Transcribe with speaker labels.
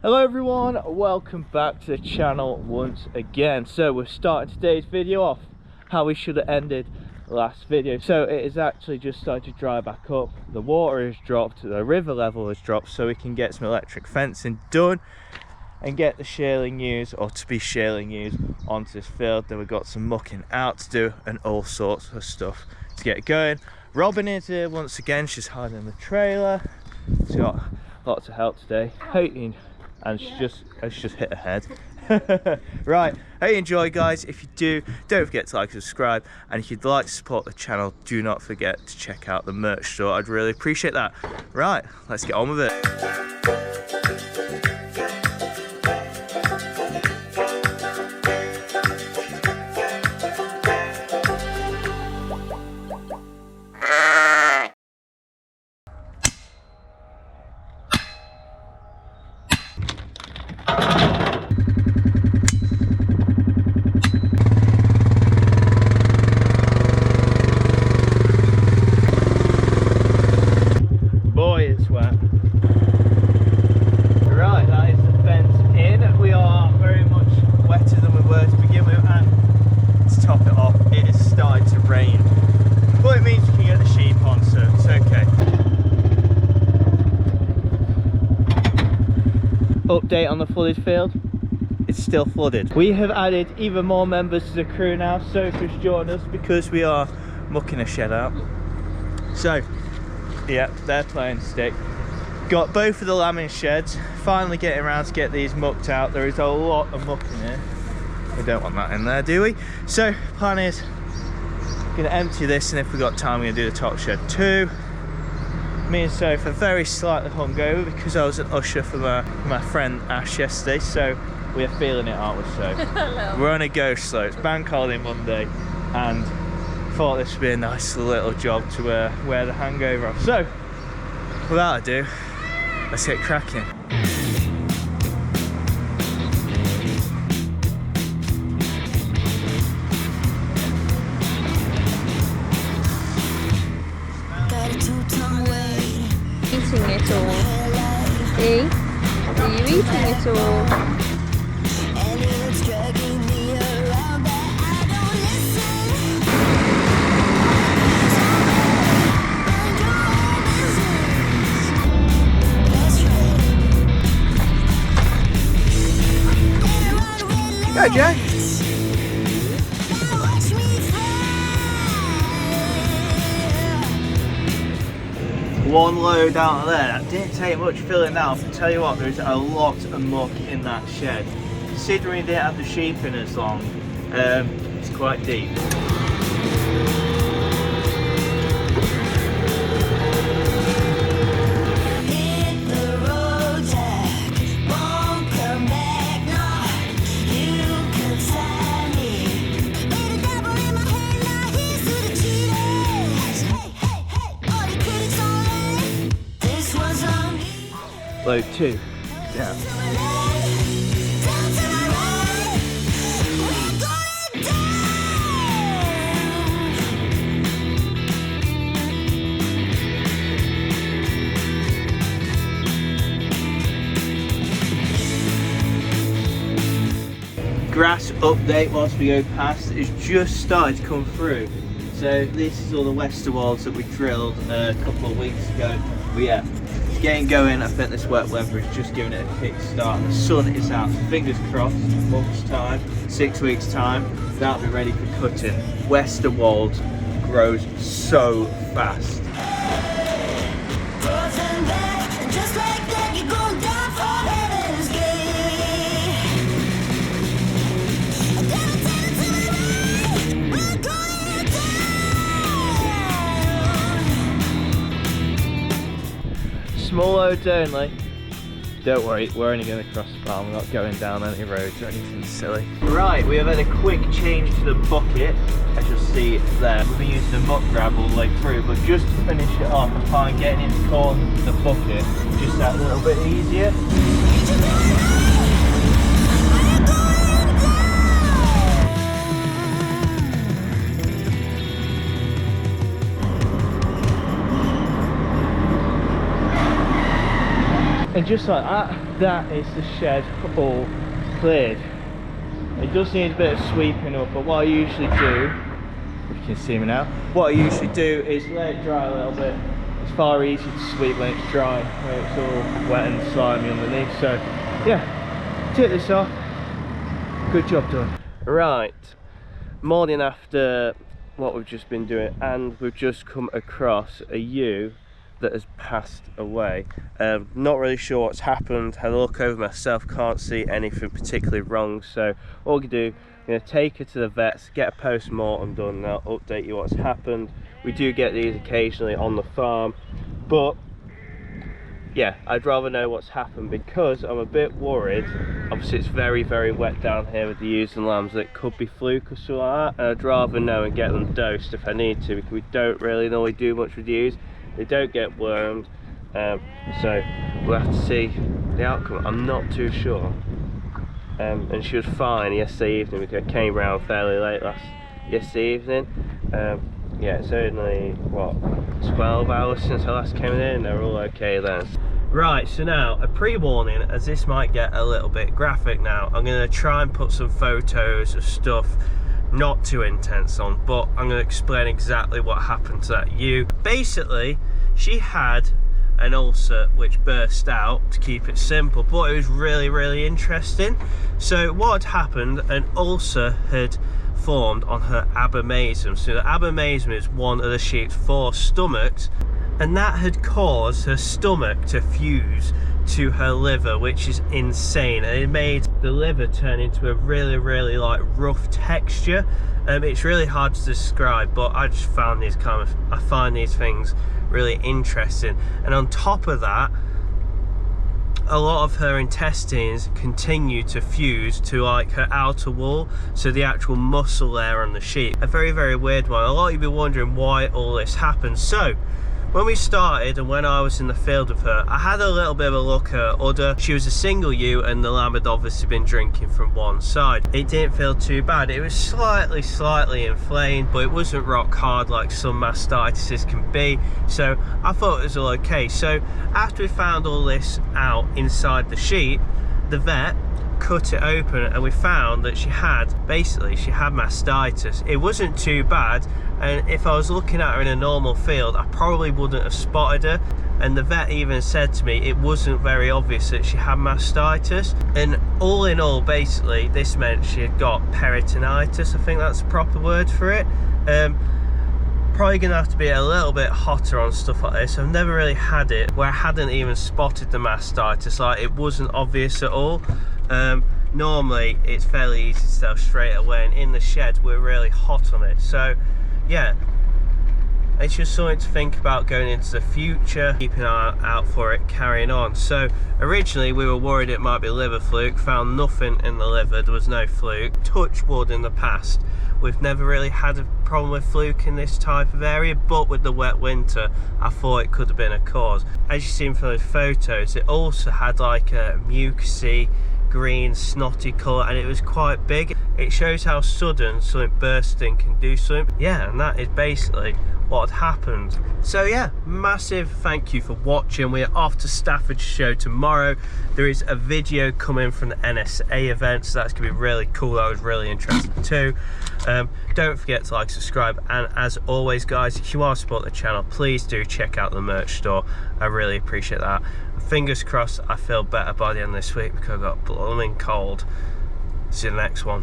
Speaker 1: Hello everyone, welcome back to the channel once again. So we're starting today's video off how we should have ended last video. So it is actually just started to dry back up, the water has dropped, the river level has dropped, so we can get some electric fencing done and get the shaling ewes, or to be shaling ewes, onto this field. Then we've got some mucking out to do and all sorts of stuff to get going. Robin is here once again, she's hiding in the trailer. She's got lots of help today. Hating, and she's just hit her head. Right, hope you enjoy, guys. If you do, don't forget to like and subscribe, and if you'd like to support the channel, do not forget to check out the merch store. I'd really appreciate that. Right, let's get on with it. Update on the flooded field, it's still flooded. We have added even more members to the crew now. Sophie's joined us because we are mucking a shed out. So yeah, they're playing stick. Got both of the lambing sheds, finally getting around to get these mucked out. There is a lot of muck in here, we don't want that in there, do we? So plan is gonna empty this, and if we've got time we're gonna do the top shed too. Me and Soph are very slightly hungover because I was an usher for my friend Ash yesterday, so we are feeling it, aren't we, Soph? We're on a go slow. It's bank holiday Monday, and thought this would be a nice little job to wear the hangover off. So, without ado, let's get cracking.
Speaker 2: Eating it all. Eh? Are you eating it all?
Speaker 1: Go, Jack. One load out of there, that didn't take much filling out. I tell you what, there's a lot of muck in that shed. Considering they didn't have the sheep in as long, it's quite deep. Load 2 down. Grass update whilst we go past is just started to come through. So this is all the Westerwolds that we drilled a couple of weeks ago. But yeah, it's getting going. I think this wet weather is just giving it a kick start. The sun is out, so fingers crossed, a month's time, 6 weeks time, that'll be ready for cutting. Westerwold grows so fast. Small loads only. Don't worry, we're only going to cross the farm, we're not going down any roads or anything silly. Right, we have had a quick change to the bucket, as you'll see there. We've been using the muck grab all the way through, but just to finish it off, I find getting into the corners of the bucket just that little bit easier. And just like that, that is the shed all cleared. It does need a bit of sweeping up, but what I usually do, if you can see me now, what I usually do is let it dry a little bit. It's far easier to sweep when it's dry, when it's all wet and slimy underneath. So yeah, take this off. Good job done. Right, morning after what we've just been doing, and we've just come across a ewe that has passed away. Not really sure what's happened. Had a look over myself, can't see anything particularly wrong. So what we do, I'm going to take her to the vets, get a post-mortem done, and I'll update you what's happened. We do get these occasionally on the farm, but yeah, I'd rather know what's happened because I'm a bit worried. Obviously it's very, very wet down here with the ewes and lambs, that it could be fluke or something like that, and I'd rather know and get them dosed if I need to, because we don't really normally do much with ewes. They don't get wormed, so we'll have to see the outcome. I'm not too sure. And she was fine yesterday evening because I came round fairly late yesterday evening. Yeah, it's only what, 12 hours since I last came in, and they're all okay then. Right, so now a pre-warning, as this might get a little bit graphic now. I'm going to try and put some photos of stuff not too intense on, but I'm going to explain exactly what happened to that ewe. Basically, she had an ulcer which burst out, to keep it simple, but it was really, really interesting. So what had happened, an ulcer had formed on her abomasum. So the abomasum is one of the sheep's 4 stomachs, and that had caused her stomach to fuse to her liver, which is insane, and it made the liver turn into a really, really like rough texture. It's really hard to describe, but I just found these I find these things really interesting. And on top of that, a lot of her intestines continue to fuse to like her outer wall, so the actual muscle layer on the sheep. A very, very weird one. A lot of you be wondering why all this happened. So when we started, and when I was in the field with her, I had a little bit of a look at her udder. She was a single ewe, and the lamb had obviously been drinking from one side. It didn't feel too bad. It was slightly inflamed, but it wasn't rock hard like some mastitises can be. So I thought it was all okay. So after we found all this out inside the sheep, the vet cut it open, and we found that she had mastitis. It wasn't too bad, and if I was looking at her in a normal field, I probably wouldn't have spotted her. And the vet even said to me it wasn't very obvious that she had mastitis. And all in all, basically this meant she had got peritonitis, I think that's the proper word for it. Probably gonna have to be a little bit hotter on stuff like this. I've never really had it where I hadn't even spotted the mastitis, like it wasn't obvious at all. Normally it's fairly easy to tell straight away, and in the shed we're really hot on it. So yeah, it's just something to think about going into the future, keeping an eye out for it, carrying on. So originally we were worried it might be liver fluke, found nothing in the liver, there was no fluke. Touch wood, in the past we've never really had a problem with fluke in this type of area, but with the wet winter I thought it could have been a cause. As you've seen from those photos, it also had like a mucousy green snotty colour, and it was quite big. It shows how sudden something bursting can do something. Yeah, and that is basically what had happened. So yeah, massive thank you for watching. We're off to Staffordshire tomorrow. There is a video coming from the NSA event, so that's gonna be really cool. I was really interested too. Don't forget to like, subscribe, and as always guys, if you want to support the channel, please do check out the merch store. I really appreciate that. Fingers crossed I feel better by the end of this week, because I got blooming cold. See you in the next one.